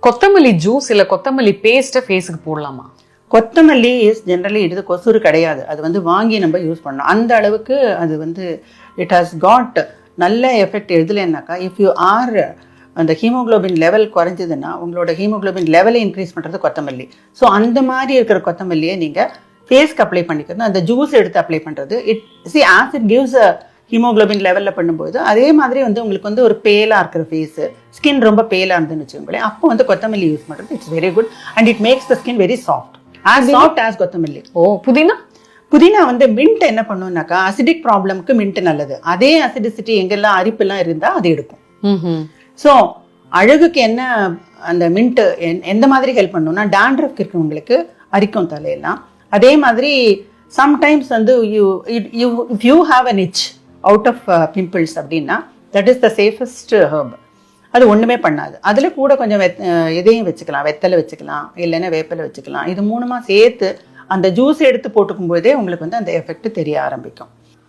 கொத்தமல்லி ஜூஸ் இல்ல கொத்தமல்லி பேஸ்ட்டை ஃபேஸுக்கு போடலாமா? கொத்தமல்லி இஸ் ஜென்ரலி இது கொசுறு கிடையாது. அது வந்து வாங்கி நம்ம யூஸ் பண்ணணும். அந்த அளவுக்கு அது வந்து இட் ஹாஸ் காட் நல்ல எஃபெக்ட். எதுலன்னாக்கா இஃப் யூ ஆர் அந்த ஹீமோக்ளோபின் லெவல் குறைஞ்சதுன்னா உங்களோட ஹீமோக்ளோபின் லெவலை இன்க்ரீஸ் பண்ணுறது கொத்தமல்லி. ஸோ அந்த மாதிரி இருக்கிற கொத்தமல்லியை நீங்கள் ஃபேஸ்க்கு அப்ளை பண்ணிக்கணும். அந்த ஜூஸ் எடுத்து அப்ளை பண்ணுறது ஆஸ் இட் கிவ்ஸ் ஹீமோக்ளோபின் லெவலில் பண்ணும்போது அதே மாதிரி வந்து உங்களுக்கு வந்து ஒரு பேலாக இருக்கிற ஃபேஸு, ஸ்கின் ரொம்ப பேலாக இருந்துன்னு வச்சுக்கோங்களேன், அப்போ வந்து கொத்தமல்லி யூஸ் பண்ணுறது it's very good and it makes the skin very soft as கொத்தமல்லி. புதினா வந்து மின்ட் என்ன பண்ணுனாக்கா அசிடிக் ப்ராப்ளம்க்கு மின்ட் நல்லது. அதே அசிடிசிட்டி எங்கெல்லாம் அரிப்பெல்லாம் இருந்தால் அது எடுக்கும். ஸோ அழகுக்கு என்ன அந்த மின்ட் எந்த மாதிரி ஹெல்ப் பண்ணுன்னா டாண்ட்ரஃப் இருக்கவங்களுக்கு அரிக்கும் தலையெல்லாம். அதே மாதிரி சம்டைம்ஸ் வந்து இஃப் யூ ஹாவ் அன் இச் அவுட் ஆஃப் பிம்பிள்ஸ் அப்படின்னா that is the safest herb. அது ஒன்றுமே பண்ணாது. அதில் கூட கொஞ்சம் இதையும் வச்சுக்கலாம், வெத்தலை வச்சுக்கலாம், இல்லைன்னா வேப்பலை வச்சுக்கலாம். இது மூணுமா சேர்த்து அந்த ஜூஸ் எடுத்து போட்டுக்கும் போதே உங்களுக்கு வந்து அந்த எஃபெக்ட் தெரிய ஆரம்பிக்கும்.